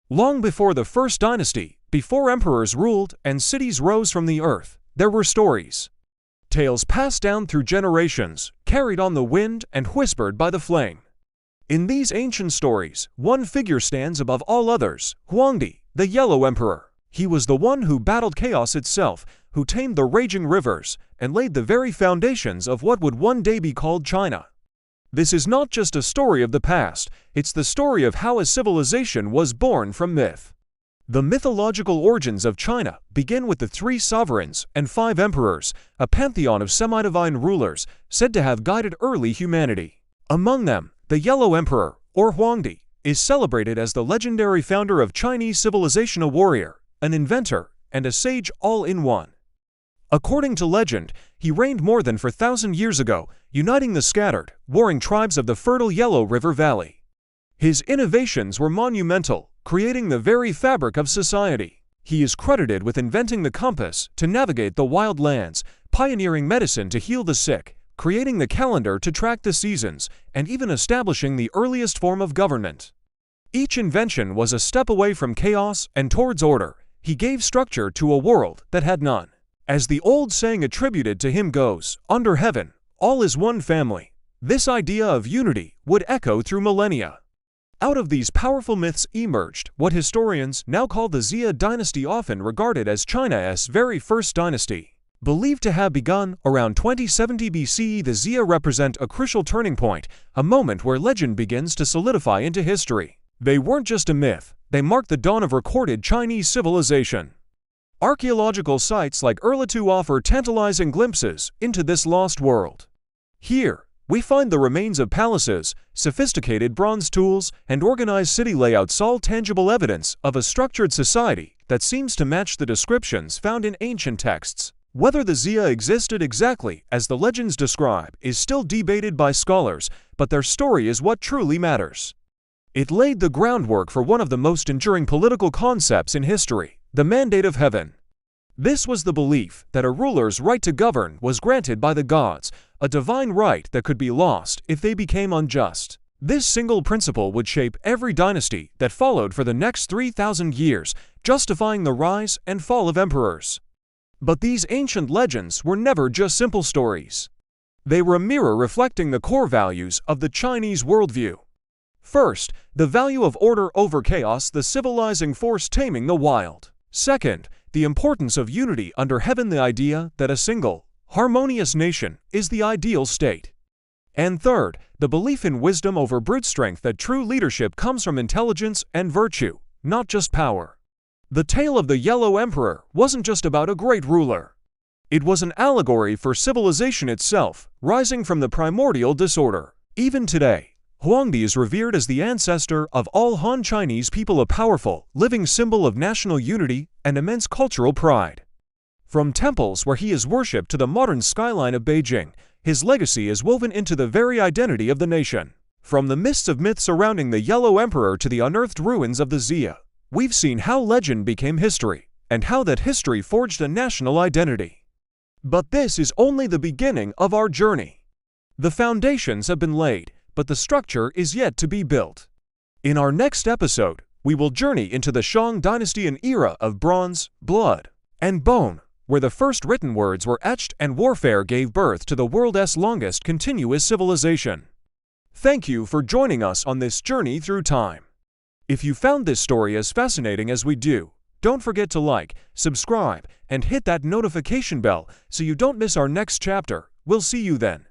Long before the first dynasty, before emperors ruled and cities rose from the earth, there were stories. Tales passed down through generations, carried on the wind and whispered by the flame. In these ancient stories, one figure stands above all others, Huangdi, the Yellow Emperor. He was the one who battled chaos itself, who tamed the raging rivers, and laid the very foundations of what would one day be called China. This is not just a story of the past, it's the story of how a civilization was born from myth. The mythological origins of China begin with the 3 sovereigns and 5 emperors, a pantheon of semi-divine rulers said to have guided early humanity. Among them, the Yellow Emperor, or Huangdi, is celebrated as the legendary founder of Chinese civilization, a warrior, an inventor, and a sage all in one. According to legend, he reigned more than 4,000 years ago, uniting the scattered, warring tribes of the fertile Yellow River Valley. His innovations were monumental, creating the very fabric of society. He is credited with inventing the compass to navigate the wild lands, pioneering medicine to heal the sick, creating the calendar to track the seasons, and even establishing the earliest form of government. Each invention was a step away from chaos and towards order. He gave structure to a world that had none. As the old saying attributed to him goes, under heaven, all is one family. This idea of unity would echo through millennia. Out of these powerful myths emerged what historians now call the Xia dynasty, often regarded as China's very first dynasty. Believed to have begun around 2070 BCE, the Xia represent a crucial turning point, a moment where legend begins to solidify into history. They weren't just a myth, they marked the dawn of recorded Chinese civilization. Archaeological sites like Erlitou offer tantalizing glimpses into this lost world. Here, we find the remains of palaces, sophisticated bronze tools, and organized city layouts, all tangible evidence of a structured society that seems to match the descriptions found in ancient texts. Whether the Xia existed exactly as the legends describe is still debated by scholars, but their story is what truly matters. It laid the groundwork for one of the most enduring political concepts in history, the mandate of heaven. This was the belief that a ruler's right to govern was granted by the gods, a divine right that could be lost if they became unjust. This single principle would shape every dynasty that followed for the next 3,000 years, justifying the rise and fall of emperors. But these ancient legends were never just simple stories. They were a mirror reflecting the core values of the Chinese worldview. First, the value of order over chaos, the civilizing force taming the wild. Second, the importance of unity under heaven, the idea that a single, harmonious nation is the ideal state. And third, the belief in wisdom over brute strength, that true leadership comes from intelligence and virtue, not just power. The tale of the Yellow Emperor wasn't just about a great ruler. It was an allegory for civilization itself, rising from the primordial disorder. Even today, Huangdi is revered as the ancestor of all Han Chinese people, a powerful, living symbol of national unity and immense cultural pride. From temples where he is worshipped to the modern skyline of Beijing, his legacy is woven into the very identity of the nation. From the mists of myth surrounding the Yellow Emperor to the unearthed ruins of the Xia, we've seen how legend became history, and how that history forged a national identity. But this is only the beginning of our journey. The foundations have been laid, but the structure is yet to be built. In our next episode, we will journey into the Shang dynasty, an era of bronze, blood, and bone, where the first written words were etched and warfare gave birth to the world's longest continuous civilization. Thank you for joining us on this journey through time. If you found this story as fascinating as we do, don't forget to like, subscribe, and hit that notification bell so you don't miss our next chapter. We'll see you then.